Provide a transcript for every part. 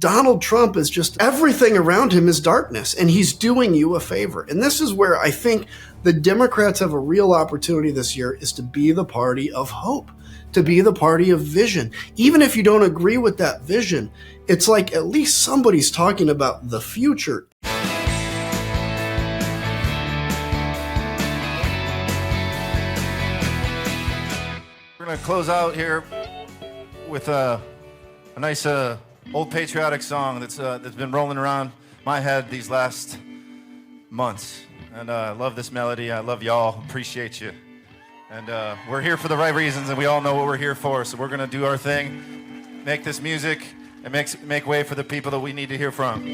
Donald Trump is just, everything around him is darkness, and he's doing you a favor. And this is where I think the Democrats have a real opportunity this year, is to be the party of hope, to be the party of vision. Even if you don't agree with that vision, it's like at least somebody's talking about the future. We're going to close out here with a nice old patriotic song that's been rolling around my head these last months. And I love this melody. I love y'all. Appreciate you. And we're here for the right reasons, and we all know what we're here for. So we're going to do our thing, make this music, and make way for the people that we need to hear from.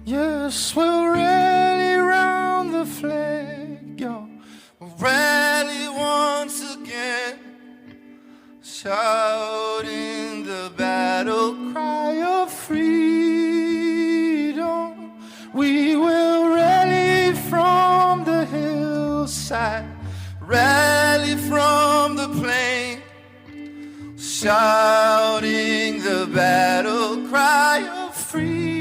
Yes, we'll rally round the flag, y'all. We'll rally once again, shouting the battle cry of freedom. We will rally from the hillside, rally from the plain, shouting the battle cry of freedom.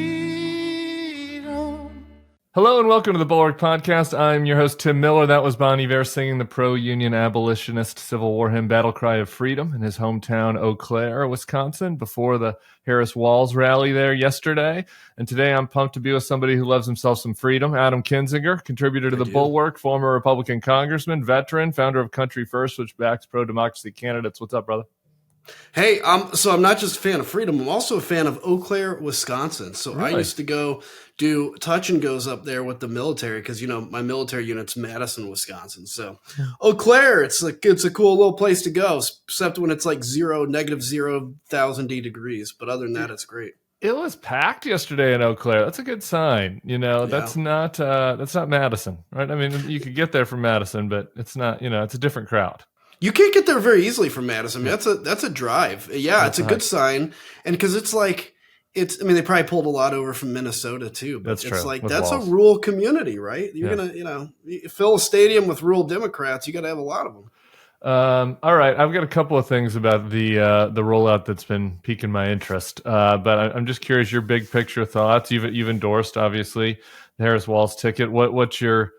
Hello and welcome to the Bulwark Podcast. I'm your host, Tim Miller. That was Bon Iver singing the pro-union abolitionist Civil War hymn Battle Cry of Freedom in his hometown, Eau Claire, Wisconsin, before the Harris Walz rally there yesterday. And today I'm pumped to be with somebody who loves himself some freedom, Adam Kinzinger, contributor to the Bulwark, former Republican congressman, veteran, founder of Country First, which backs pro-democracy candidates. What's up, brother? Hey, so I'm not just a fan of freedom. I'm also a fan of Eau Claire, Wisconsin. So really? I used to go do touch and goes up there with the military because, you know, my military unit's Madison, Wisconsin. So Eau Claire, it's a cool little place to go, except when it's like negative 0,000 degrees. But other than that, it's great. It was packed yesterday in Eau Claire. That's a good sign. You know, that's not Madison, right? I mean, you could get there from Madison, but it's not, you know, it's a different crowd. You can't get there very easily from Madison. I mean, that's a drive. Yeah, it's a good sign. And because it's like, I mean, they probably pulled a lot over from Minnesota too. But that's true. It's like, with that's Walz. a rural community, right? You're going to, you know, fill a stadium with rural Democrats. You got to have a lot of them. All right. I've got a couple of things about the rollout that's been piquing my interest. But I'm just curious, your big picture thoughts. You've endorsed, obviously, the Harris Walz ticket. What's your,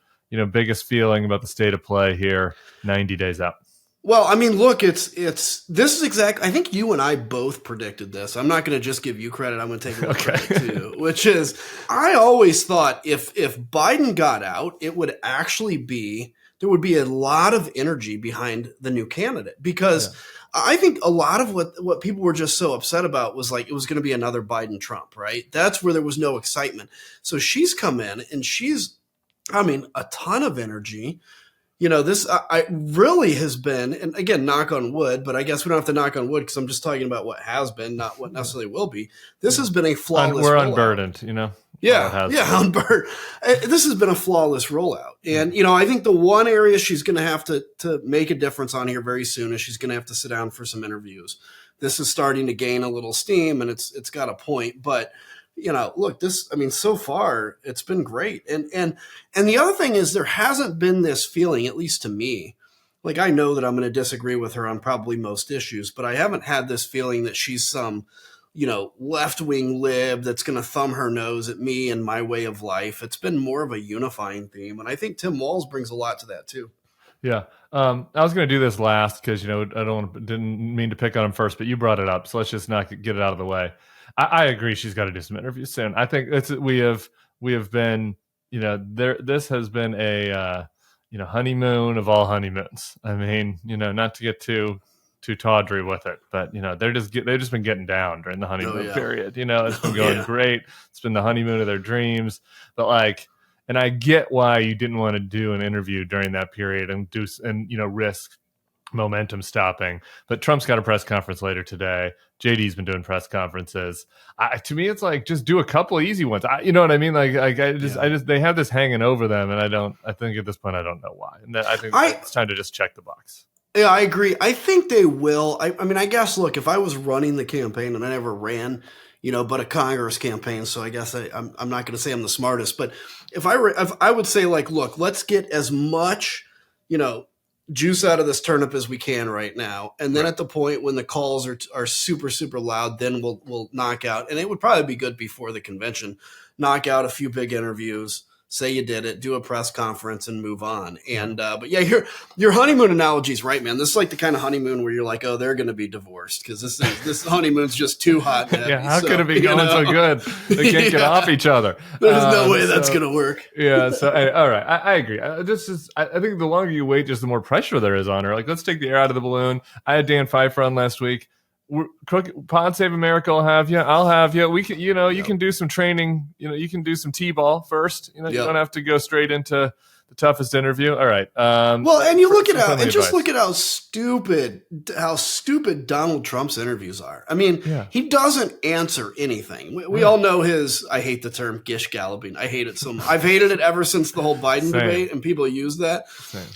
biggest feeling about the state of play here 90 days out? Well, I mean, look, this is exactly, I think you and I both predicted this. I'm not going to just give you credit. I'm going to take a little credit too, which is, I always thought if Biden got out, it would actually be, there would be a lot of energy behind the new candidate, because I think a lot of what people were just so upset about was like, it was going to be another Biden Trump, right? That's where there was no excitement. So she's come in and she's, a ton of energy. This I really has been, and again, knock on wood, but I guess we don't have to knock on wood because I'm just talking about what has been, not what necessarily will be. This has been a flawless We're rollout. Unburdened, Unburdened. This has been a flawless rollout. And, I think the one area she's going to have to make a difference on here very soon is she's going to have to sit down for some interviews. This is starting to gain a little steam, and it's got a point, but look, so far it's been great. And the other thing is there hasn't been this feeling, at least to me, like I know that I'm going to disagree with her on probably most issues, but I haven't had this feeling that she's some, left-wing lib that's going to thumb her nose at me and my way of life. It's been more of a unifying theme. And I think Tim Walz brings a lot to that too. Yeah. I was going to do this last because, didn't mean to pick on him first, but you brought it up. So let's just not get it out of the way. I agree. She's got to do some interviews soon. I think we have been, this has been a, honeymoon of all honeymoons. I mean, not to get too tawdry with it, but they've just been getting down during the honeymoon period. It's been going great. It's been the honeymoon of their dreams, but and I get why you didn't want to do an interview during that period and risk momentum stopping. But Trump's got a press conference later today. JD's been doing press conferences. To me, it's like, just do a couple of easy ones. You know what I mean? They have this hanging over them, and I think at this point, I don't know why. And I think it's time to just check the box. Yeah, I agree. I think they will. I guess, look, if I was running the campaign, and I never ran, but a Congress campaign, so I guess I'm not going to say I'm the smartest, but if I would say, look, let's get as much, juice out of this turnip as we can right now. And then at the point when the calls are super, super loud, then we'll knock out. And it would probably be good before the convention, knock out a few big interviews, say you did it, do a press conference, and move on. And but yeah, your honeymoon analogy is right, man. This is like the kind of honeymoon where you're like, oh, they're going to be divorced because this honeymoon's just too hot. And heavy. Yeah, how could it be going so good? They can't get off each other. There's no way that's going to work. Yeah. So all right, I agree. I think the longer you wait, just the more pressure there is on her. Like, let's take the air out of the balloon. I had Dan Pfeiffer on last week. Pod Save America will have you. I'll have you. We can, you can do some training. You can do some T-ball first. You don't have to go straight into the toughest interview. All right. Well, and you look at how stupid Donald Trump's interviews are. I mean, he doesn't answer anything. We all know his, I hate the term gish galloping. I hate it so much. I've hated it ever since the whole Biden debate, and people use that.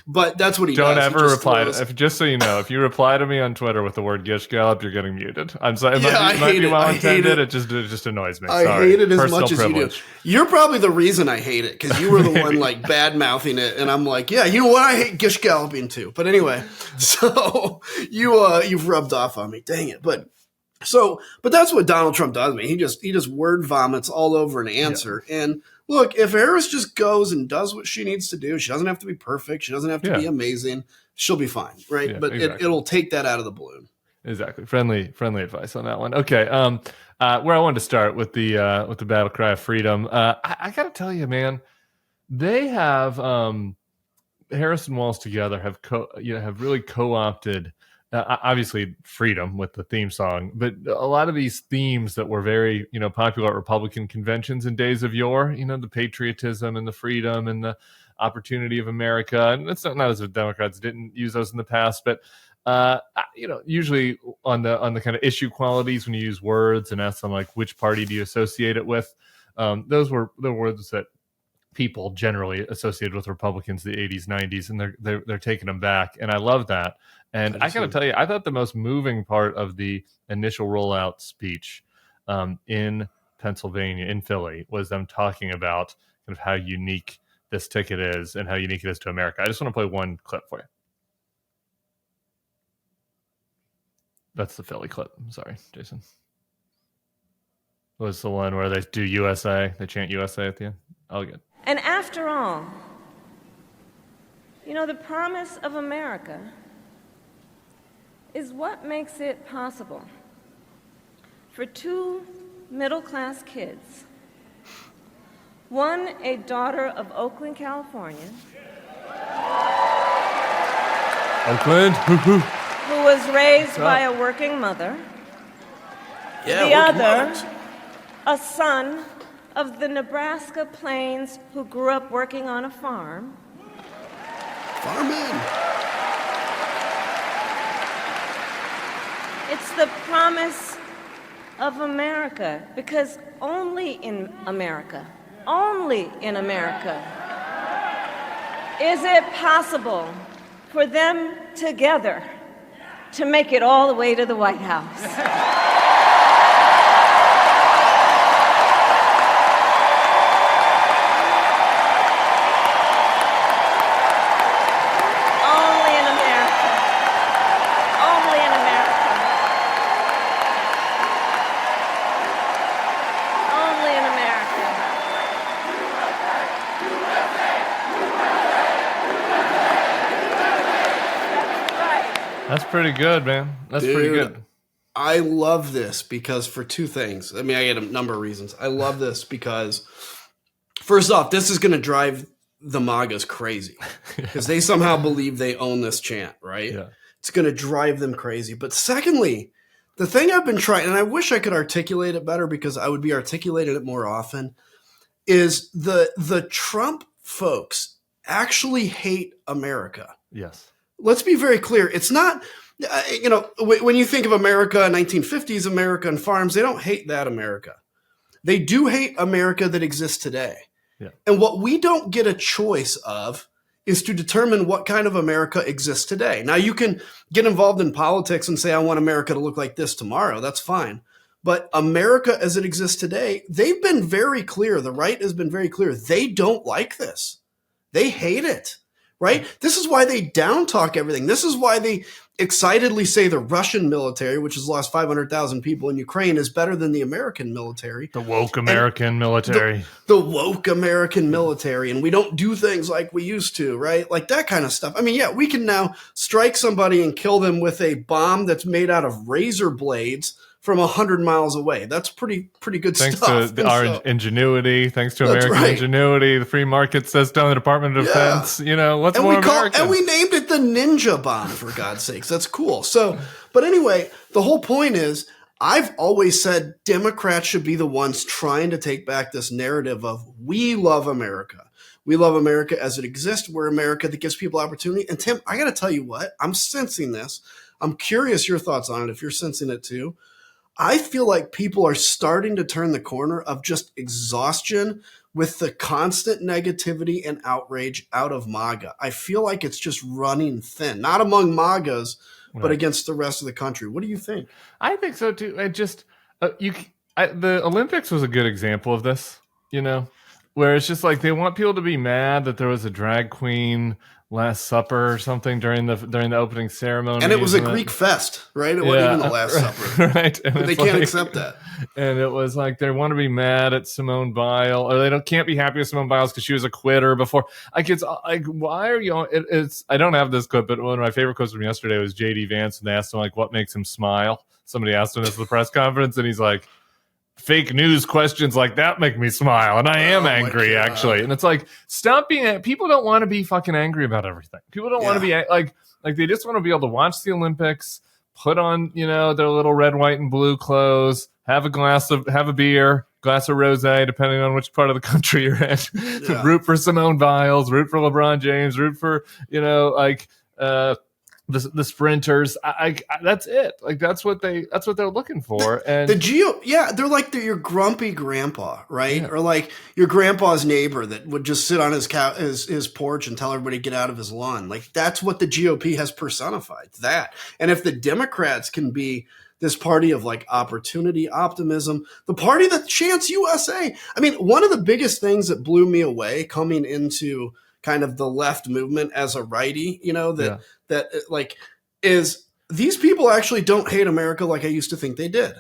But that's what he does. Don't ever reply. Just so you know, if you reply to me on Twitter with the word gish gallop, you're getting muted. I'm sorry. It might be well intended. It just annoys me. I hate it as much as you do. You're probably the reason I hate it, because you were the one like bad mouthing it, and I'm like, yeah, you know what? I hate gish galloping too. But anyway, so you've rubbed off on me. Dang it. But that's what Donald Trump does to me. He just word vomits all over an answer. Yeah. And look, if Harris just goes and does what she needs to do, she doesn't have to be perfect. She doesn't have to be amazing. She'll be fine, right? Yeah, but exactly. It'll take that out of the balloon. Exactly. Friendly advice on that one. Okay. Where I wanted to start with the battle cry of freedom. I got to tell you, man, they have Harris and Walz together have really co-opted obviously freedom with the theme song, but a lot of these themes that were very popular at Republican conventions in days of yore. The patriotism and the freedom and the opportunity of America, and it's not as if Democrats didn't use those in the past, but usually on the kind of issue qualities, when you use words and ask them like, which party do you associate it with? Those were the words that people generally associated with Republicans the 80s, 90s, and they're taking them back. And I love that. And I got to tell you, I thought the most moving part of the initial rollout speech in Pennsylvania, in Philly, was them talking about kind of how unique this ticket is and how unique it is to America. I just want to play one clip for you. That's the Philly clip. I'm sorry, Jason. Was the one where they do USA? They chant USA at the end? All good. And after all, the promise of America is what makes it possible for two middle-class kids, one a daughter of Oakland, California, Oakland, who was raised by a working mother, the other a son of the Nebraska plains who grew up working on a farm. Farming. It's the promise of America, because only in America is it possible for them together to make it all the way to the White House. That's pretty good, man. That's pretty good. I love this because for two things. I mean, I get a number of reasons. I love this because, first off, this is going to drive the MAGAs crazy because they somehow believe they own this chant, right? Yeah. It's going to drive them crazy. But secondly, the thing I've been trying, and I wish I could articulate it better because I would be articulating it more often, is the Trump folks actually hate America. Yes. Let's be very clear. It's not, when you think of America, 1950s America and farms, they don't hate that America. They do hate America that exists today. Yeah. And what we don't get a choice of is to determine what kind of America exists today. Now, you can get involved in politics and say, I want America to look like this tomorrow. That's fine. But America as it exists today, they've been very clear. The right has been very clear. They don't like this. They hate it. right? This is why they down talk everything. This is why they excitedly say the Russian military, which has lost 500,000 people in Ukraine, is better than the American military. The woke American military. The woke American military. And we don't do things like we used to, right? Like that kind of stuff. I mean, yeah, we can now strike somebody and kill them with a bomb that's made out of razor blades from 100 miles away. That's pretty good thanks stuff. Thanks to our ingenuity, thanks to American ingenuity, the free market system, the Department of Defense, what's more American? And we named it the Ninja Bomb, for God's sakes. That's cool. So, but anyway, the whole point is, I've always said Democrats should be the ones trying to take back this narrative of we love America. We love America as it exists. We're America that gives people opportunity. And Tim, I got to tell you what, I'm sensing this. I'm curious your thoughts on it, if you're sensing it too. I feel like people are starting to turn the corner of just exhaustion with the constant negativity and outrage out of MAGA. I feel like it's just running thin, not among MAGAs, but against the rest of the country. What do you think? I think so too. The Olympics was a good example of this, where it's just like they want people to be mad that there was a drag queen Last Supper or something during the opening ceremony, and it was a Greek fest, right? It wasn't even the Last Supper, right? But they can't accept that. And it was like they want to be mad at Simone Biles, or they can't be happy with Simone Biles because she was a quitter before. Like it's like, why are you? It's I don't have this clip, but one of my favorite quotes from yesterday was JD Vance, and they asked him like, "What makes him smile?" Somebody asked him this at the press conference, and he's like, fake news questions like that make me smile, and I am angry actually. And it's like, stop being. People don't want to be fucking angry about everything. People don't want to be like they just want to be able to watch the Olympics, put on their little red, white, and blue clothes, have a beer, glass of rosé, depending on which part of the country you're in. Root for Simone Biles, root for LeBron James, root for the sprinters. That's it. Like that's what they're looking for. And they're like your grumpy grandpa, right? Or like your grandpa's neighbor that would just sit on his porch and tell everybody to get out of his lawn. Like that's what the GOP has personified. That. And if the Democrats can be this party of like opportunity, optimism, the party that chants USA. I mean, one of the biggest things that blew me away coming into kind of the left movement as a righty, that like is these people actually don't hate America like I used to think they did,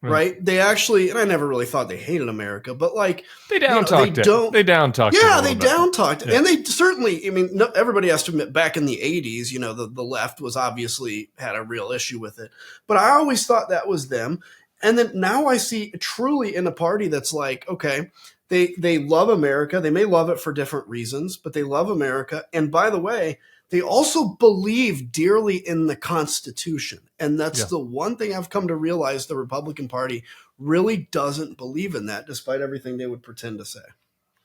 right? They actually, and I never really thought they hated America, but like they down talked it. They down talked. Yeah, they down talked it, and they certainly. I mean, everybody has to admit, back in the '80s, the left was obviously had a real issue with it, but I always thought that was them, and then now I see truly in a party that's like, okay. They love America. They may love it for different reasons, but they love America. And by the way, they also believe dearly in the Constitution. And that's the one thing I've come to realize the Republican Party really doesn't believe in that, despite everything they would pretend to say.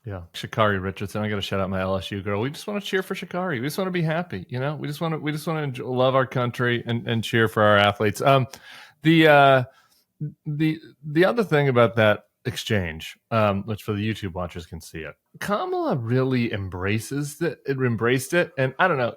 Yeah. Sha'Carri Richardson. I got to shout out my LSU girl. We just want to cheer for Sha'Carri. We just want to be happy. We just want to love our country and cheer for our athletes. The other thing about that exchange, which for the YouTube watchers can see it, Kamala really embraced it, and I don't know,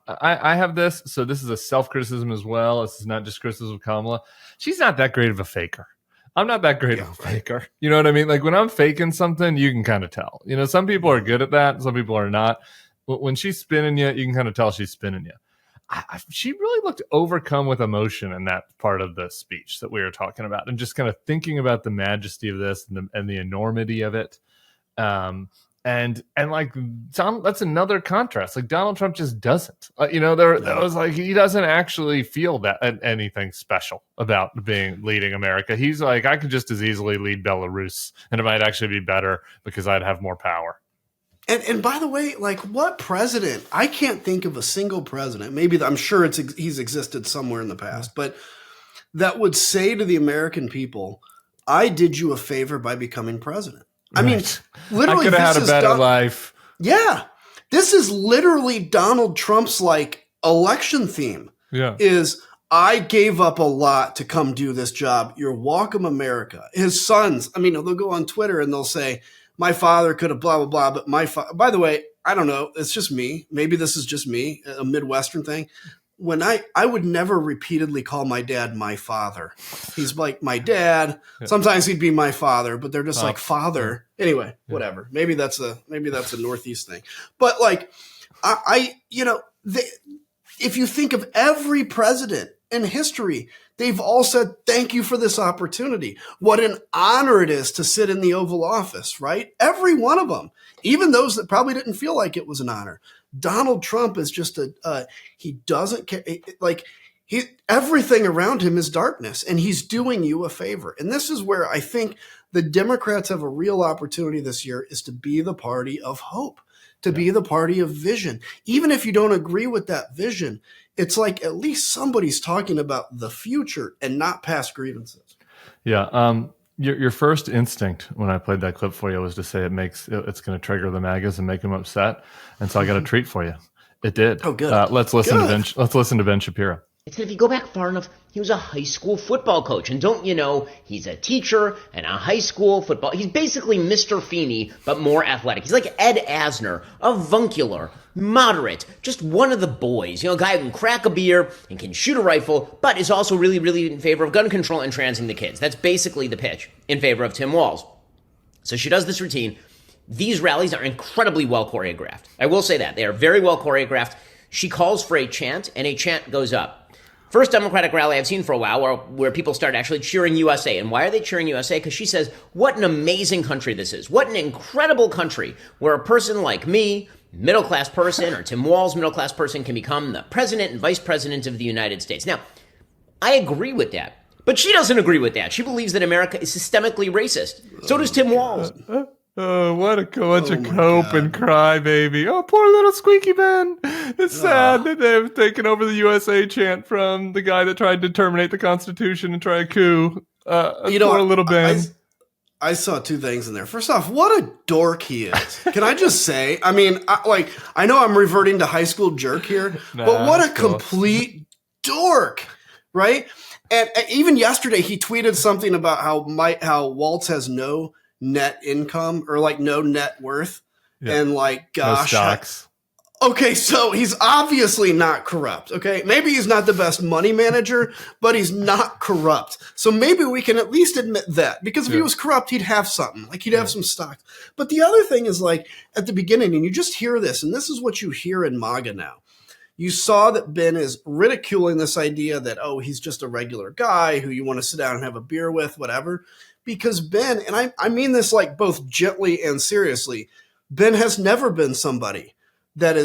I have this, so this is a self-criticism as well. This is not just criticism of Kamala. She's not that great of a faker. I'm not that great of a faker. You know what I mean? Like when I'm faking something, you can kind of tell. Some people are good at that, some people are not. But when she's spinning you can kind of tell she's spinning you. She really looked overcome with emotion in that part of the speech that we were talking about, and just kind of thinking about the majesty of this and the enormity of it. And like that's another contrast. Like Donald Trump just doesn't. That was like he doesn't actually feel that anything special about leading America. He's like, I could just as easily lead Belarus, and it might actually be better because I'd have more power. And by the way, like what president? I can't think of a single president. Maybe I'm sure he's existed somewhere in the past, but that would say to the American people, "I did you a favor by becoming president." I mean, literally, I could have had a better life. Yeah, this is literally Donald Trump's like election theme. Yeah, is I gave up a lot to come do this job. You're welcome, America. His sons, I mean, they'll go on Twitter and they'll say, my father could have blah, blah, blah. But by the way, I don't know. It's just me. Maybe this is just me, a Midwestern thing. When I would never repeatedly call my dad my father. He's like my dad. Sometimes he'd be my father, but they're just like father. Anyway, whatever. Maybe that's a Northeast thing. But like if you think of every president in history, they've all said, thank you for this opportunity. What an honor it is to sit in the Oval Office, right? Every one of them, even those that probably didn't feel like it was an honor. Donald Trump is just he doesn't care. Everything around him is darkness, and he's doing you a favor. And this is where I think the Democrats have a real opportunity this year, is to be the party of hope, to be the party of vision. Even if you don't agree with that vision, it's like at least somebody's talking about the future and not past grievances. Yeah. Your first instinct when I played that clip for you was to say it's going to trigger the MAGAs and make them upset. And so I got a treat for you. It did. Oh, good. Let's listen to Ben Shapiro. It's that if you go back far enough, he was a high school football coach. And don't you know, he's a teacher and a high school football. He's basically Mr. Feeney, but more athletic. He's like Ed Asner, avuncular, moderate, just one of the boys. A guy who can crack a beer and can shoot a rifle, but is also really, really in favor of gun control and transing the kids. That's basically the pitch in favor of Tim Walz. So she does this routine. These rallies are incredibly well choreographed. I will say that. They are very well choreographed. She calls for a chant, and a chant goes up. First Democratic rally I've seen for a while where people start actually cheering USA. And why are they cheering USA? Because she says, what an amazing country this is. What an incredible country where a person like me, middle-class person, or Tim Walz, middle-class person, can become the president and vice president of the United States. Now, I agree with that. But she doesn't agree with that. She believes that America is systemically racist. So does Tim Walz. Oh, what a bunch of cope and cry, baby. Oh, poor little Squeaky Ben. It's sad that they've taken over the USA chant from the guy that tried to terminate the Constitution and try a coup. Poor little Ben. I saw two things in there. First off, what a dork he is. Can I just say? I mean, I know I'm reverting to high school jerk here, but what a complete dork, right? And even yesterday, he tweeted something about how Walz has no net income or no net worth, and gosh, no stocks. Okay, so he's obviously not corrupt. Okay, maybe he's not the best money manager, but he's not corrupt. So maybe we can at least admit that, because if he was corrupt, he'd have something, he'd have some stocks. But the other thing is, at the beginning, and you just hear this, and this is what you hear in MAGA now. You saw that Ben is ridiculing this idea that, he's just a regular guy who you want to sit down and have a beer with, whatever. Because Ben, and I mean this both gently and seriously, Ben has never been somebody that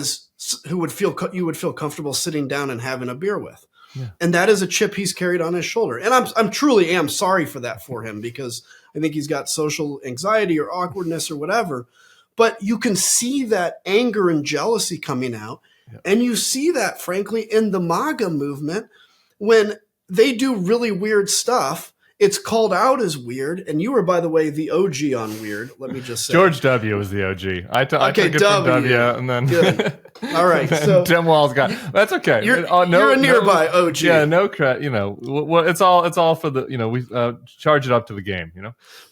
you would feel comfortable sitting down and having a beer with. Yeah. And that is a chip he's carried on his shoulder. And I'm truly am sorry for that for him, because I think he's got social anxiety or awkwardness or whatever. But you can see that anger and jealousy coming out. Yeah. And you see that, frankly, in the MAGA movement when they do really weird stuff. It's called out as weird, and you were, by the way, the OG on weird. Let me just say, George W. was the OG. I took it from W, and then good. All right, so Tim Walz got. That's okay. You're a nearby OG. Yeah, no credit. It's all for the. We charge it up to the game.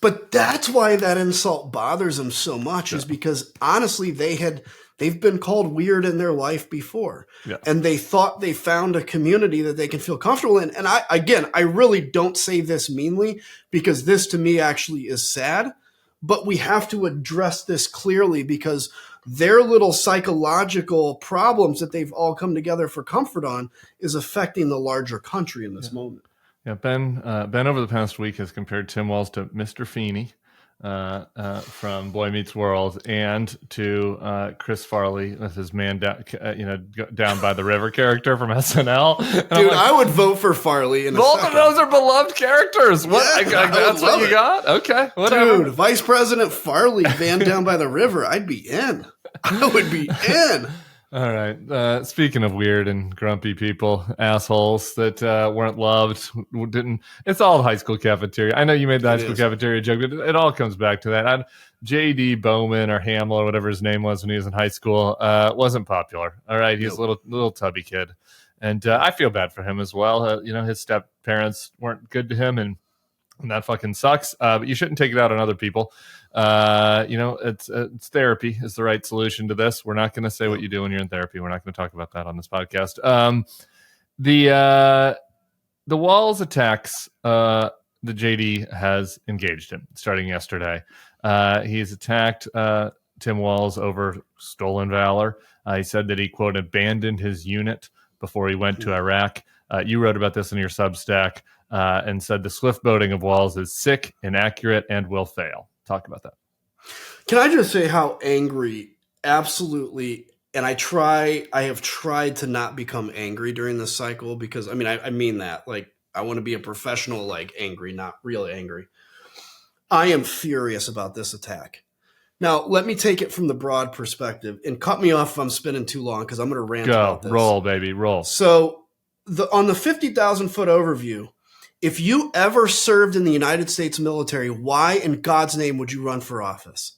But that's why that insult bothers them so much, is because honestly, they've been called weird in their life before. Yeah. And they thought they found a community that they can feel comfortable in. And I really don't say this meanly, because this to me actually is sad, but we have to address this clearly, because their little psychological problems that they've all come together for comfort on is affecting the larger country in this moment. Yeah. Ben over the past week has compared Tim Walz to Mr. Feeney. From Boy Meets World, and to Chris Farley with his man down by the river character from SNL. Dude, I would vote for Farley. Both of those are beloved characters. What? Yeah, that's what you got? Okay, whatever. Dude, Vice President Farley, van down by the river. I'd be in. I would be in. All right. Speaking of weird and grumpy people, assholes that weren't loved, didn't. It's all high school cafeteria. I know you made the high school cafeteria joke, but it all comes back to that. JD Bowman or Hamill or whatever his name was when he was in high school wasn't popular. All right, he's a little tubby kid, and I feel bad for him as well. His step parents weren't good to him, and that fucking sucks. But you shouldn't take it out on other people. It's therapy is the right solution to this. We're not going to say what you do when you're in therapy. We're not going to talk about that on this podcast. The Walz attacks the JD has engaged in starting yesterday. He's attacked Tim Walz over stolen valor. He said that he, quote, abandoned his unit before he went to Iraq. You wrote about this in your Substack and said the swift boating of Walz is sick, inaccurate, and will fail. Talk about that. Can I just say how angry, absolutely, and I have tried to not become angry during this cycle because, I mean that. Like, I want to be a professional, like, angry, not really angry. I am furious about this attack. Now, let me take it from the broad perspective and cut me off if I'm spinning too long because I'm going to rant about this. Roll, baby, roll. So on the 50,000-foot overview, if you ever served in the United States military, why in God's name would you run for office?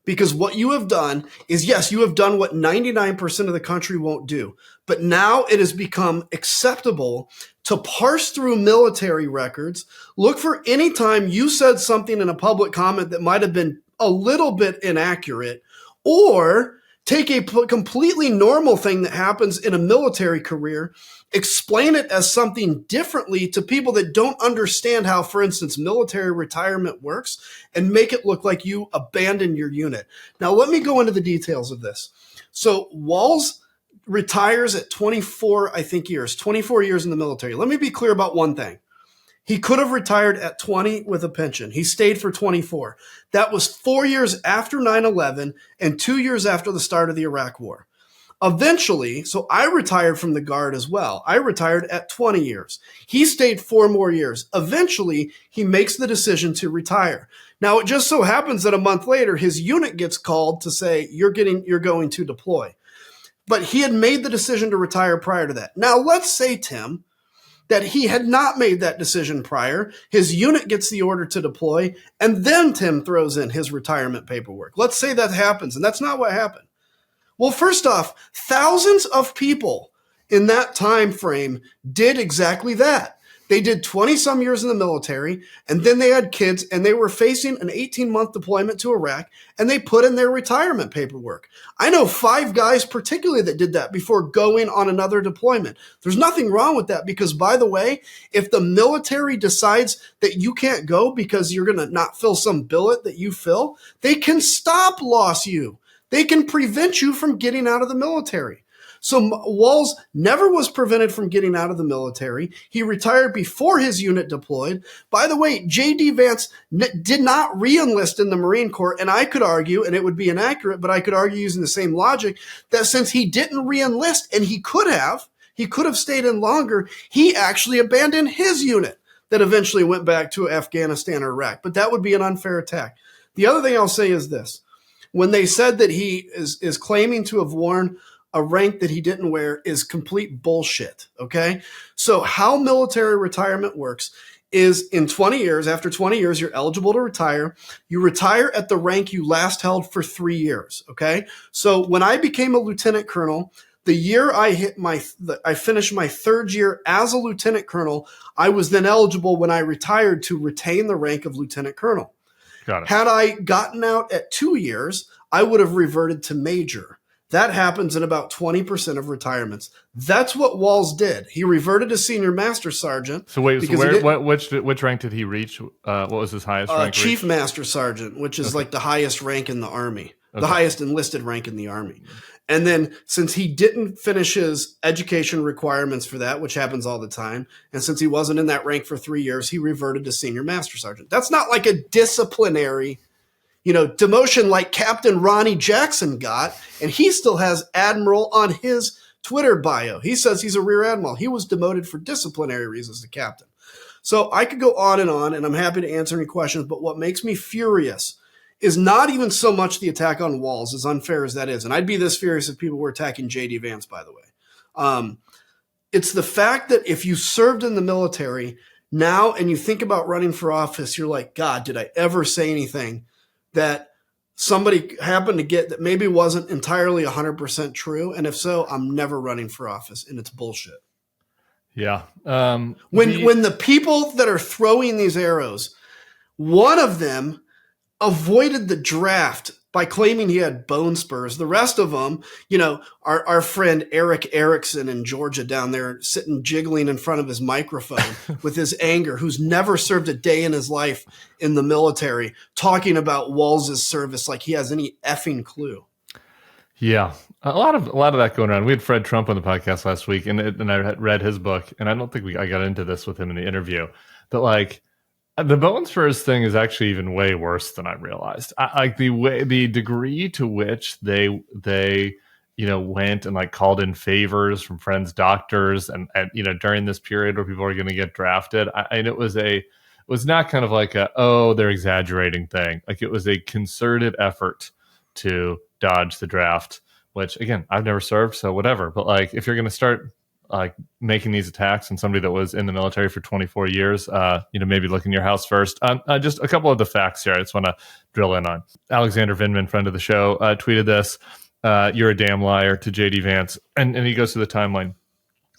Because what you have done is, yes, you have done what 99% of the country won't do. But now it has become acceptable to parse through military records, look for any time you said something in a public comment that might have been a little bit inaccurate, or take a completely normal thing that happens in a military career, explain it as something differently to people that don't understand how, for instance, military retirement works, and make it look like you abandoned your unit. Now, let me go into the details of this. So Walz retires at 24 years in the military. Let me be clear about one thing. He could have retired at 20 with a pension. He stayed for 24. That was 4 years after 9/11 and 2 years after the start of the Iraq War. Eventually, so I retired from the Guard as well. I retired at 20 years. He stayed 4 more years. Eventually, he makes the decision to retire. Now, it just so happens that a month later, his unit gets called to say, you're going to deploy. But he had made the decision to retire prior to that. Now, let's say, Tim, that he had not made that decision prior. His unit gets the order to deploy, and then Tim throws in his retirement paperwork. Let's say that happens, and that's not what happened. Well, first off, thousands of people in that time frame did exactly that. They did 20-some years in the military, and then they had kids, and they were facing an 18-month deployment to Iraq, and they put in their retirement paperwork. I know 5 guys particularly that did that before going on another deployment. There's nothing wrong with that because, by the way, if the military decides that you can't go because you're going to not fill some billet that you fill, they can stop loss you. They can prevent you from getting out of the military. So Walz never was prevented from getting out of the military. He retired before his unit deployed. By the way, JD Vance did not re-enlist in the Marine Corps, and I could argue, and it would be inaccurate, but I could argue using the same logic, that since he didn't re-enlist, and he could have stayed in longer, he actually abandoned his unit that eventually went back to Afghanistan or Iraq. But that would be an unfair attack. The other thing I'll say is this. When they said that he is claiming to have worn a rank that he didn't wear is complete bullshit, okay? So how military retirement works is in 20 years, after 20 years, you're eligible to retire. You retire at the rank you last held for 3 years, okay? So when I became a lieutenant colonel, the year I finished my 3rd year as a lieutenant colonel, I was then eligible when I retired to retain the rank of lieutenant colonel. Got it. Had I gotten out at 2 years, I would have reverted to major. That happens in about 20% of retirements. That's what Walz did. He reverted to senior master sergeant. So wait, which rank did he reach? What was his highest rank? Chief master sergeant, which is like the highest rank in the Army, the highest enlisted rank in the Army. And then since he didn't finish his education requirements for that, which happens all the time, and since he wasn't in that rank for 3 years, he reverted to senior master sergeant. That's not like a disciplinary demotion like Captain Ronnie Jackson got, and he still has admiral on his Twitter bio. He says he's a rear admiral. He was demoted for disciplinary reasons to captain. So I could go on, and I'm happy to answer any questions, but what makes me furious is not even so much the attack on Walz, as unfair as that is, and I'd be this furious if people were attacking JD Vance, by the way. It's the fact that if you served in the military now and you think about running for office, you're like, God, did I ever say anything that somebody happened to get that maybe wasn't entirely 100% true? And if so, I'm never running for office, and it's bullshit. Yeah. When the people that are throwing these arrows, one of them avoided the draft by claiming he had bone spurs. The rest of them, our friend Eric Erickson in Georgia down there sitting jiggling in front of his microphone with his anger, who's never served a day in his life in the military, talking about Walz's service like he has any effing clue. Yeah, a lot of that going around. We had Fred Trump on the podcast last week, and I had read his book, and I don't think I got into this with him in the interview, but like the bone spurs thing is actually even way worse than I realized. The degree to which they went and like called in favors from friends, doctors, and during this period where people are going to get drafted, and it was not kind of like they're exaggerating thing. Like it was a concerted effort to dodge the draft, which again, I've never served, so whatever. But like, if you're going to start like making these attacks on somebody that was in the military for 24 years, maybe look in your house first. Just a couple of the facts here I just want to drill in on. Alexander Vindman, friend of the show, tweeted this, "You're a damn liar" to JD Vance. And he goes through the timeline.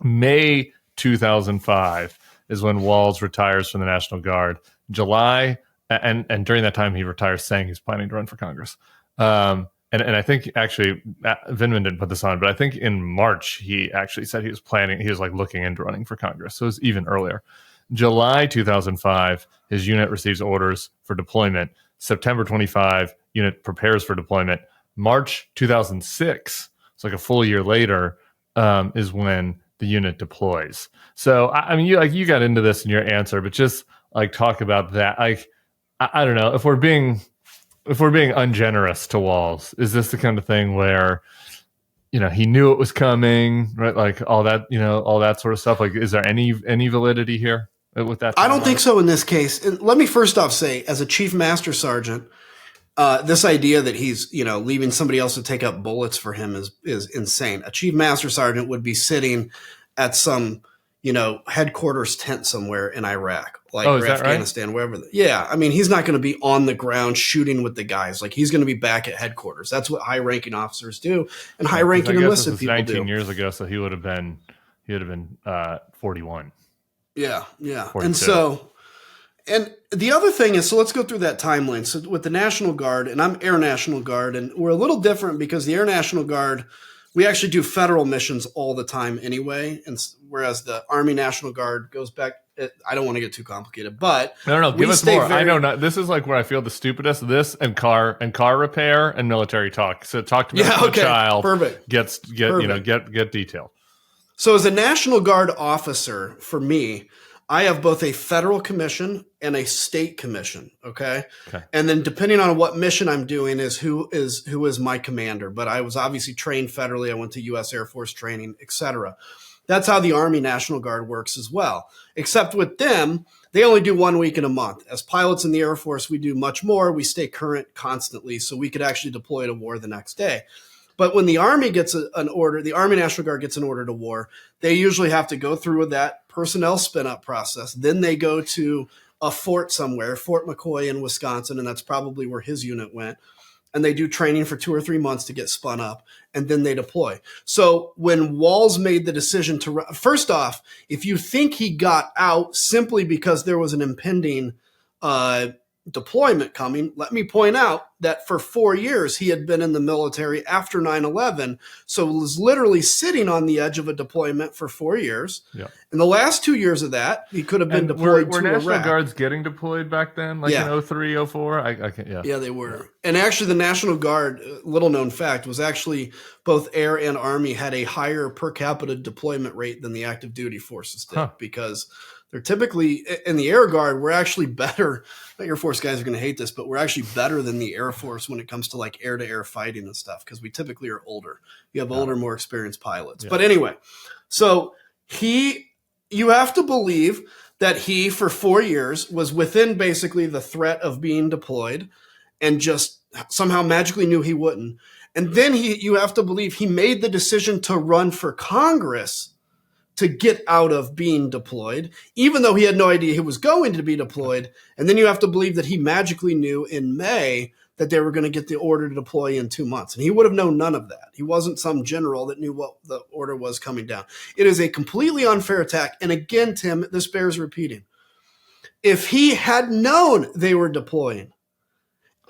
May 2005 is when Walz retires from the National Guard. July, and during that time he retires saying he's planning to run for Congress. And I think actually Vindman didn't put this on, but I think in March he actually said he was like looking into running for Congress. So it was even earlier. July 2005, his unit receives orders for deployment. September 25, unit prepares for deployment. March 2006, it's like a full year later, is when the unit deploys. So I mean, you got into this in your answer, but just like talk about that. Like I don't know if we're being ungenerous to Walz, is this the kind of thing where, he knew it was coming, right? Like all that sort of stuff. Like, is there any validity here with that? I don't think so in this case. And let me first off say, as a chief master sergeant, this idea that he's, leaving somebody else to take up bullets for him is insane. A chief master sergeant would be sitting at some, headquarters tent somewhere in Iraq, like or Afghanistan, right? Wherever. Yeah. I mean, he's not going to be on the ground shooting with the guys. Like he's going to be back at headquarters. That's what high ranking officers do. And high ranking enlisted people 19 years ago. So he would have been 41. Yeah. 42. And the other thing is, so let's go through that timeline. So with the National Guard, and I'm Air National Guard, and we're a little different because the Air National Guard, we actually do federal missions all the time anyway. And whereas the Army National Guard goes back, I don't want to get too complicated, but no, give us more. I know this is like where I feel the stupidest. This and car repair and military talk. So talk to me about the child. Perfect. Get detail. So as a National Guard officer, for me, I have both a federal commission and a state commission. Okay. And then depending on what mission I'm doing is who is my commander. But I was obviously trained federally. I went to U.S. Air Force training, etc. That's how the Army National Guard works as well. Except with them, they only do 1 week in a month. As pilots in the Air Force, we do much more. We stay current constantly, so we could actually deploy to war the next day. But when the Army gets an order, the Army National Guard gets an order to war, they usually have to go through that personnel spin-up process. Then they go to a fort somewhere, Fort McCoy in Wisconsin, and that's probably where his unit went. And they do training for 2 or 3 months to get spun up, and then they deploy. So when Walz made the decision to run, first off, if you think he got out simply because there was an impending deployment coming, let me point out that for 4 years he had been in the military after 9/11, so was literally sitting on the edge of a deployment for 4 years. Yeah. In the last 2 years of that, he could have been deployed were to National Iraq. Guards getting deployed back then, like in 03, 04? Yeah, they were. And actually the National Guard, little known fact, was actually both Air and Army had a higher per capita deployment rate than the active duty forces did because they're typically in the Air Guard. We're actually better. The Air Force guys are going to hate this, but we're actually better than the Air Force when it comes to like air to air fighting and stuff because we typically are older. You have older, more experienced pilots. Yeah. But anyway, so you have to believe that he for 4 years was within basically the threat of being deployed and just somehow magically knew he wouldn't. And then you have to believe he made the decision to run for Congress to get out of being deployed, even though he had no idea he was going to be deployed. And then you have to believe that he magically knew in May that they were going to get the order to deploy in 2 months. And he would have known none of that. He wasn't some general that knew what the order was coming down. It is a completely unfair attack. And again, Tim, this bears repeating. If he had known they were deploying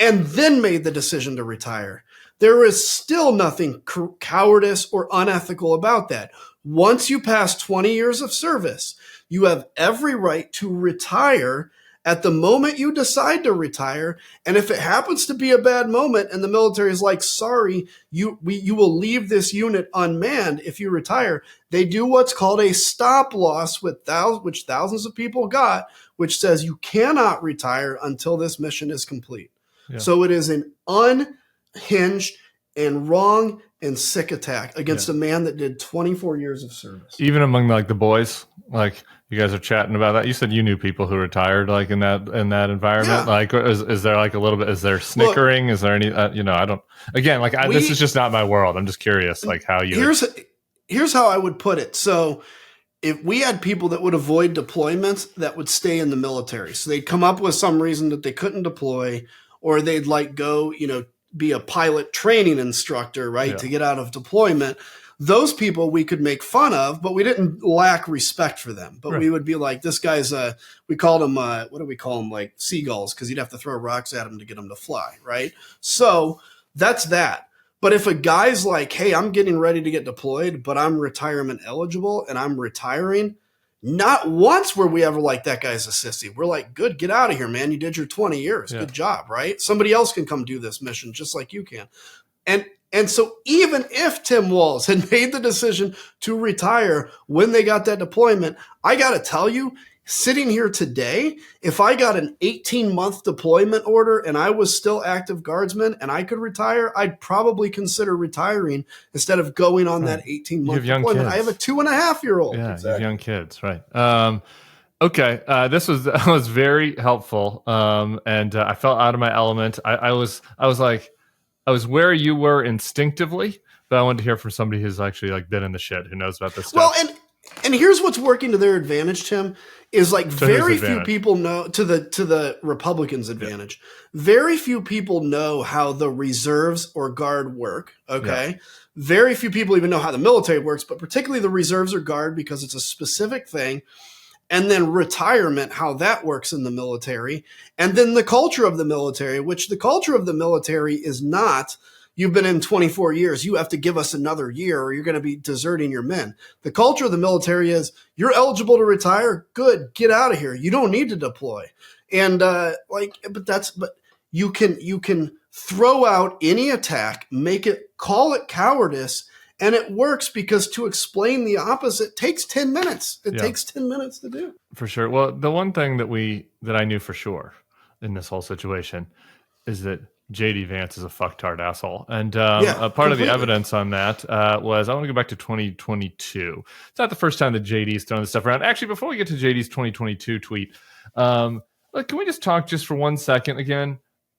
and then made the decision to retire. There is still nothing cowardice or unethical about that. Once you pass 20 years of service, you have every right to retire at the moment you decide to retire. And if it happens to be a bad moment and the military is like, sorry, you will leave this unit unmanned if you retire, they do what's called a stop loss, which thousands of people got, which says you cannot retire until this mission is complete. Yeah. So it is an unhinged and wrong and sick attack against a man that did 24 years of service. Even among like the boys, like you guys are chatting about that. You said you knew people who retired like in that environment. Yeah. Like, is there like a little bit, is there snickering? Look, is there any, I don't, again, like this is just not my world. I'm just curious, like how you. Here's how I would put it. So if we had people that would avoid deployments that would stay in the military, so they'd come up with some reason that they couldn't deploy, or they'd like go, be a pilot training instructor, right, to get out of deployment. Those people we could make fun of, but we didn't lack respect for them. But we would be like, this guy's, we called him, what do we call him? Like seagulls, because you'd have to throw rocks at him to get him to fly, right? So that's that. But if a guy's like, hey, I'm getting ready to get deployed, but I'm retirement eligible and I'm retiring, not once were we ever like, that guy's a sissy. We're like, good, get out of here, man. You did your 20 years. Yeah. Good job, right? Somebody else can come do this mission just like you can. And so even if Tim Walz had made the decision to retire when they got that deployment, I got to tell you, sitting here today, if I got an 18-month deployment order and I was still active guardsman and I could retire, I'd probably consider retiring instead of going on that 18-month deployment. Kids. I have a 2.5-year-old. Yeah, exactly. You have young kids, right. Okay, this was very helpful, and I felt out of my element. I was where you were instinctively, but I wanted to hear from somebody who's actually like been in the shit, who knows about this stuff. Well, and here's what's working to their advantage, Tim, is like very few people know, to the Republicans' advantage. Yeah. Very few people know how the reserves or guard work. Okay. Yeah. Very few people even know how the military works, but particularly the reserves or guard, because it's a specific thing. And then retirement, how that works in the military. And then the culture of the military, which the culture of the military is not, you've been in 24 years, you have to give us another year or you're going to be deserting your men. The culture of the military is, you're eligible to retire. Good. Get out of here. You don't need to deploy. And but you can throw out any attack, call it cowardice. And it works because to explain the opposite takes 10 minutes. It takes 10 minutes to do. For sure. Well, the one thing that I knew for sure in this whole situation is that JD Vance is a fucktard asshole. And a part of the evidence on that was, I want to go back to 2022. It's not the first time that JD's thrown this stuff around. Actually, before we get to JD's 2022 tweet, can we just talk just for 1 second again?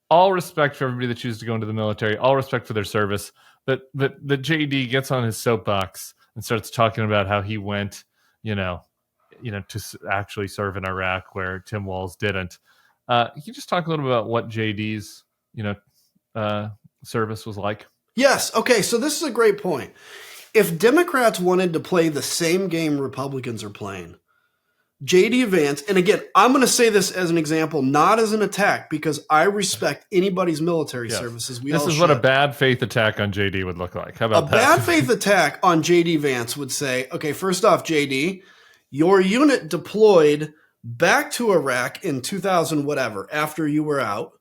All respect for everybody that chooses to go into the military. All respect for their service. But the JD gets on his soapbox and starts talking about how he went, to actually serve in Iraq where Tim Walz didn't. Can you just talk a little bit about what JD's, service was like? Yes. Okay. So this is a great point. If Democrats wanted to play the same game Republicans are playing, JD Vance, and again, I'm going to say this as an example, not as an attack, because I respect anybody's military services. This is what a bad faith attack on JD would look like. How about that? A bad faith attack on JD Vance would say, okay, first off, JD, your unit deployed back to Iraq in 2000 whatever, after you were out.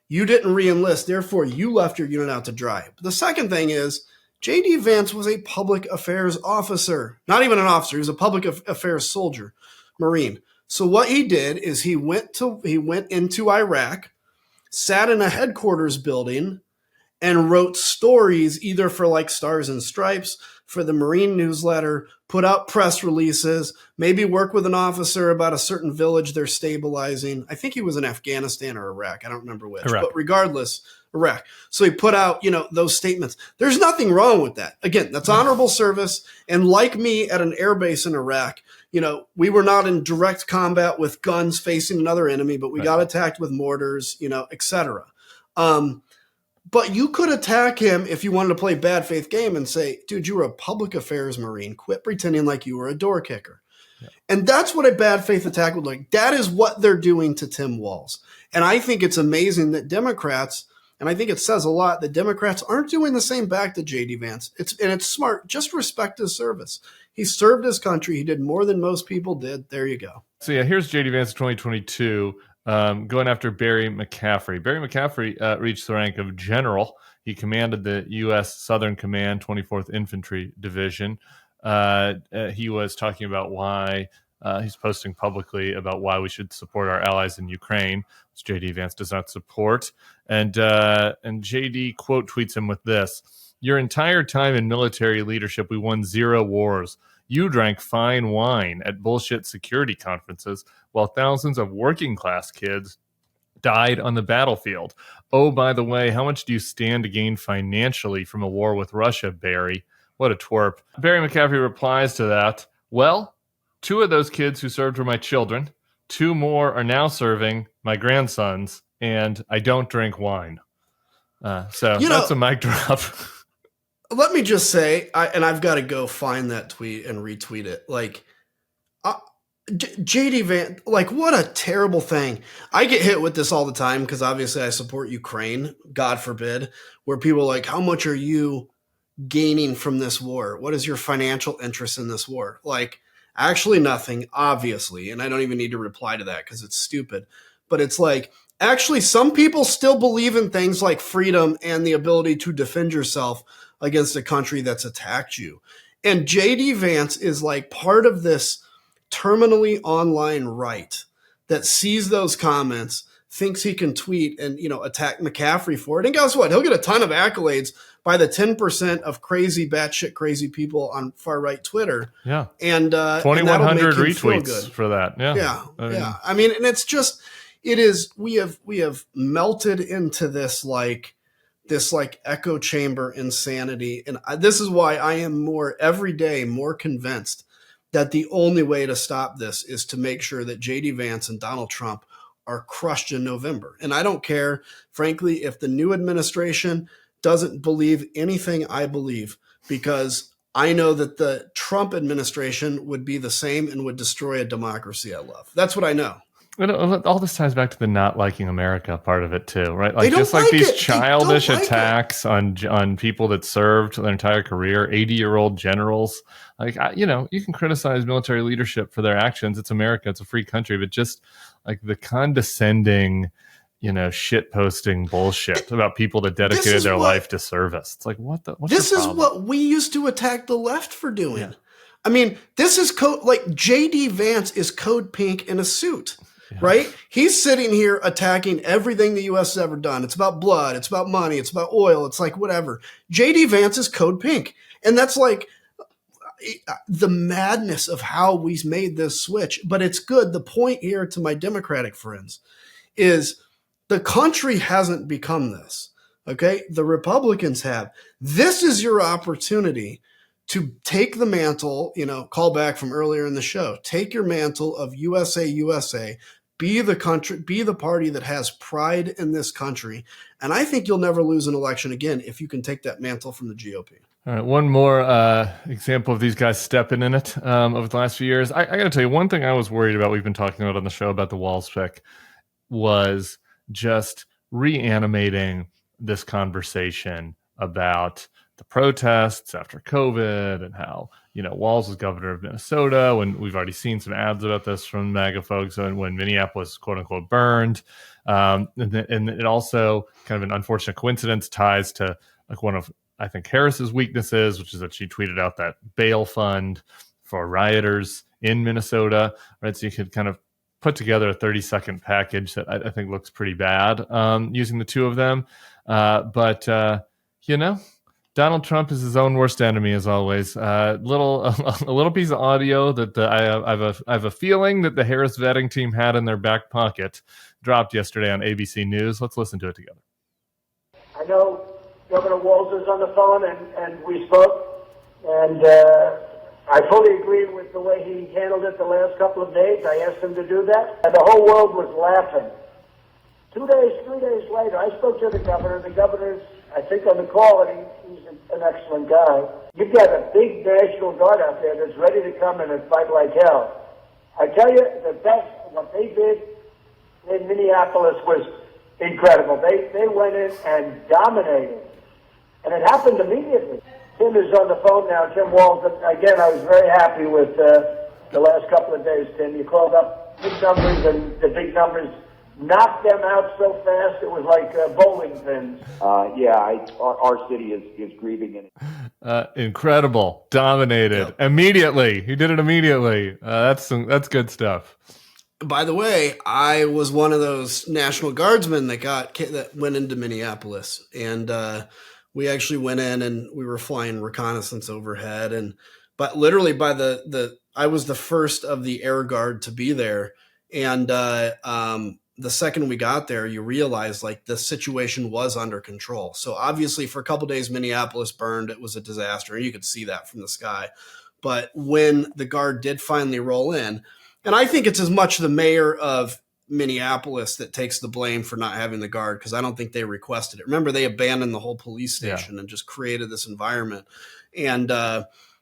You didn't re-enlist, therefore you left your unit out to dry. But the second thing is, JD Vance was a public affairs officer. Not even an officer, he was a public affairs soldier. Marine. So what he did is he went into Iraq, sat in a headquarters building, and wrote stories either for like Stars and Stripes, for the Marine newsletter, put out press releases, maybe work with an officer about a certain village they're stabilizing. I think he was in Afghanistan or Iraq. I don't remember which. Iraq. But regardless, Iraq. So he put out, those statements. There's nothing wrong with that. Again, that's honorable service. And like me at an airbase in Iraq, we were not in direct combat with guns facing another enemy, but we got attacked with mortars, et cetera. But you could attack him if you wanted to play bad faith game and say, dude, you were a public affairs Marine. Quit pretending like you were a door kicker. Yeah. And that's what a bad faith attack would look like. That is what they're doing to Tim Walz. And I think it's amazing that Democrats, and I think it says a lot that Democrats aren't doing the same back to JD Vance. It's smart. Just respect his service. He served his country. He did more than most people did. There you go. So yeah, here's JD Vance 2022 going after Barry McCaffrey. Barry McCaffrey reached the rank of general. He commanded the U.S. Southern Command 24th Infantry Division. He was talking about why he's posting publicly about why we should support our allies in Ukraine, which JD Vance does not support. And JD quote tweets him with this: "Your entire time in military leadership, we won 0 wars. You drank fine wine at bullshit security conferences while thousands of working class kids died on the battlefield. Oh, by the way, how much do you stand to gain financially from a war with Russia, Barry?" What a twerp. Barry McCaffrey replies to that, "Well, 2 of those kids who served were my children. 2 more are now serving my grandsons, and I don't drink wine." So that's a mic drop. Let me just say, I've got to go find that tweet and retweet it. Like, JD Vance, like, what a terrible thing. I get hit with this all the time because obviously I support Ukraine, God forbid, where people are like, how much are you gaining from this war? What is your financial interest in this war? Like, actually nothing, obviously. And I don't even need to reply to that because it's stupid. But it's like, actually, some people still believe in things like freedom and the ability to defend yourself against a country that's attacked you. And JD Vance is like part of this terminally online right that sees those comments, thinks he can tweet and, attack McCaffrey for it. And guess what? He'll get a ton of accolades by the 10% of crazy, batshit crazy people on far right Twitter. Yeah. And 2,100 retweets for that. Yeah. Yeah. I mean, and it's just, we have melted into this echo chamber insanity. And this is why I am every day more convinced that the only way to stop this is to make sure that JD Vance and Donald Trump are crushed in November. And I don't care, frankly, if the new administration doesn't believe anything I believe, because I know that the Trump administration would be the same and would destroy a democracy I love. That's what I know. All this ties back to the not liking America part of it too, right? Like just like these childish attacks on people that served their entire career, 80-year-old generals. Like, you can criticize military leadership for their actions. It's America. It's a free country. But just like the condescending, shit posting bullshit about people that dedicated their life to service. It's like, what's this is what we used to attack the left for doing. Yeah. I mean, this is like JD Vance is code pink in a suit. Yeah. Right? He's sitting here attacking everything the U.S. has ever done. It's about blood. It's about money. It's about oil. It's like whatever. JD Vance is code pink. And that's like the madness of how we made this switch. But it's good. The point here to my Democratic friends is the country hasn't become this. Okay? The Republicans have. This is your opportunity to take the mantle, call back from earlier in the show, take your mantle of USA, be the country, be the party that has pride in this country. And I think you'll never lose an election again if you can take that mantle from the GOP. All right, one more example of these guys stepping in it over the last few years. I got to tell you, one thing I was worried about, we've been talking about on the show about the Walz pick, was just reanimating this conversation about the protests after COVID and how, Walz was governor of Minnesota, when we've already seen some ads about this from MAGA folks, and when Minneapolis, quote unquote, burned. And it also, kind of an unfortunate coincidence, ties to like one of, I think, Harris's weaknesses, which is that she tweeted out that bail fund for rioters in Minnesota, right? So you could kind of put together a 30-second package that I think looks pretty bad using the two of them. But Donald Trump is his own worst enemy, as always. A little piece of audio that I have a feeling that the Harris vetting team had in their back pocket dropped yesterday on ABC News. Let's listen to it together. I know Governor Walz is on the phone, and we spoke, and I fully agree with the way he handled it the last couple of days. I asked him to do that, and the whole world was laughing. 3 days later, I spoke to the governor. The governor's, I think, on the call, and he's an excellent guy. You've got a big National Guard out there that's ready to come in and fight like hell. I tell you, the best, what they did in Minneapolis was incredible. They went in and dominated. And it happened immediately. Tim is on the phone now. Tim Walz. Again, I was very happy with the last couple of days, Tim. You called up big numbers, and the big numbers knocked them out so fast it was like bowling pins. Our city is grieving it. Incredible. Dominated. Immediately. He did it immediately. That's good stuff. By the way, I was one of those National Guardsmen that went into Minneapolis, and we actually went in and we were flying reconnaissance overhead, but literally I was the first of the Air Guard to be there, and the second we got there, you realize like the situation was under control. So obviously, for a couple of days, Minneapolis burned. It was a disaster, and you could see that from the sky. But when the Guard did finally roll in. And I think it's as much the mayor of Minneapolis that takes the blame for not having the Guard, because I don't think they requested it. Remember, they abandoned the whole police station and just created this environment. And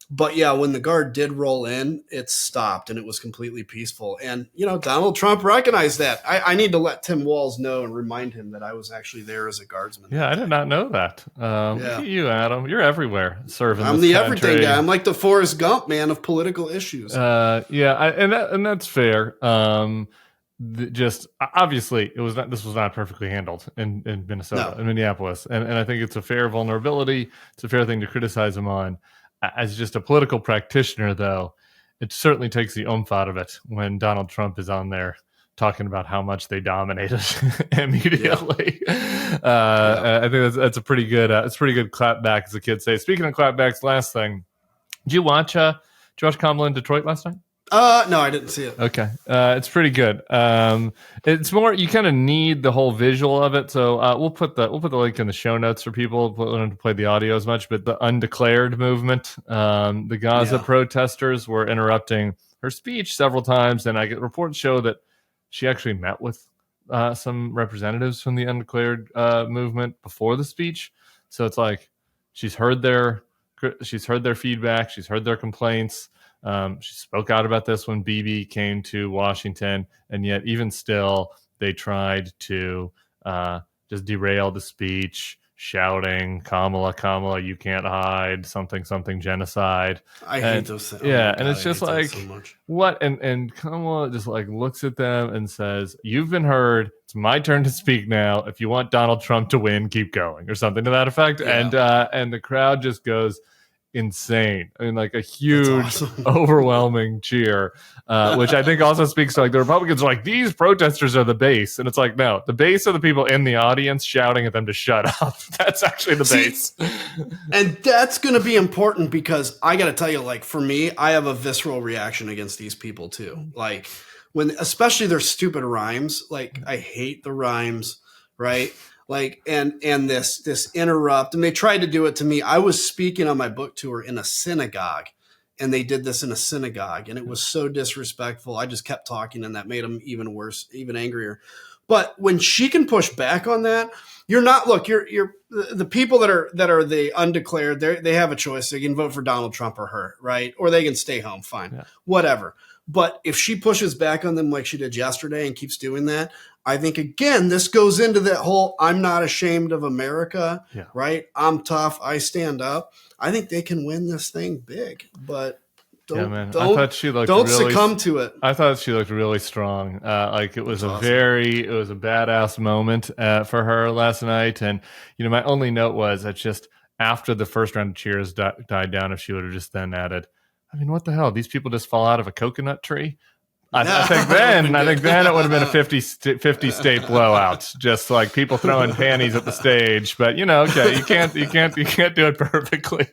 but yeah, when the Guard did roll in, it stopped and it was completely peaceful. And, Donald Trump recognized that. I need to let Tim Walz know and remind him that I was actually there as a guardsman. Yeah, I did not know that. Look at you, Adam. You're everywhere serving I'm this the country. everything guy. I'm like the Forrest Gump, man, of political issues. And that's fair. Just obviously this was not perfectly handled in Minnesota, in Minneapolis. And I think it's a fair vulnerability. It's a fair thing to criticize him on. As just a political practitioner, though, it certainly takes the oomph out of it when Donald Trump is on there talking about how much they dominated immediately. I think that's a pretty good. It's a pretty good clapback, as the kids say. Speaking of clapbacks, last thing, did you watch Kamala in Detroit last night? No, I didn't see it. Okay. It's pretty good. It's more, you kind of need the whole visual of it. So we'll put the link in the show notes for people who don't play the audio as much, but the undeclared movement, the Gaza protesters were interrupting her speech several times. And I get reports show that she actually met with some representatives from the undeclared movement before the speech. So it's like, she's heard their feedback. She's heard their complaints. She spoke out about this when Bibi came to Washington, and yet even still, they tried to just derail the speech, shouting, Kamala, Kamala, you can't hide, something, genocide. I hate those things. Yeah, and it's just like, so what? And Kamala just like looks at them and says, you've been heard. It's my turn to speak now. If you want Donald Trump to win, keep going, or something to that effect. Yeah. And the crowd just goes insane. I mean, like a huge, overwhelming cheer, which I think also speaks to like the Republicans are like, these protesters are the base. And it's like, no, the base are the people in the audience shouting at them to shut up. That's actually the base. And that's going to be important because I got to tell you, like, for me, I have a visceral reaction against these people too. Like when, especially their stupid rhymes, like I hate the rhymes, right? Like, and this interrupt, and they tried to do it to me. I was speaking on my book tour in a synagogue, and they did this in a synagogue, and it was so disrespectful. I just kept talking, and that made them even worse, even angrier. But when she can push back on that, you're the people that are the undeclared. They have a choice. They can vote for Donald Trump or her, right? Or they can stay home. Fine, whatever. But if she pushes back on them like she did yesterday and keeps doing that, I think, again, this goes into that whole I'm not ashamed of America, right? I'm tough. I stand up. I think they can win this thing big, but don't succumb to it. I thought she looked really strong. Like it was a badass moment for her last night. And, my only note was that just after the first round of cheers died down, if she would have just then added, I mean, what the hell? These people just fall out of a coconut tree? I think then it would have been a 50 state blowout, just like people throwing panties at the stage. But okay, you can't do it perfectly.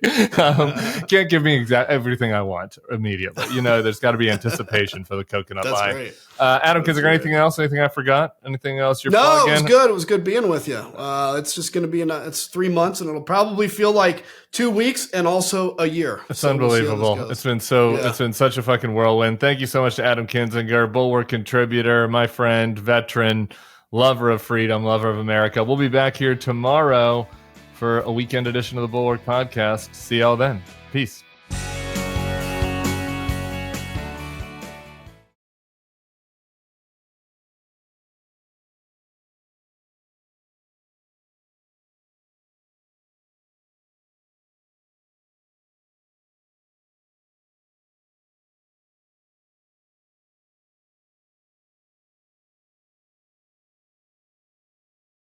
Can't give me everything I want immediately. There's got to be anticipation for the coconut line. Great. Adam, is there anything else? Anything I forgot? Anything else you're plugging? No, it was good. It was good being with you. It's just going to be it's 3 months, and it'll probably feel like 2 weeks and also a year. It's unbelievable. It's been such a fucking whirlwind. Thank you so much to Adam Kinzinger, Bulwark contributor, my friend, veteran, lover of freedom, lover of America. We'll be back here tomorrow for a weekend edition of the Bulwark Podcast. See y'all then. Peace.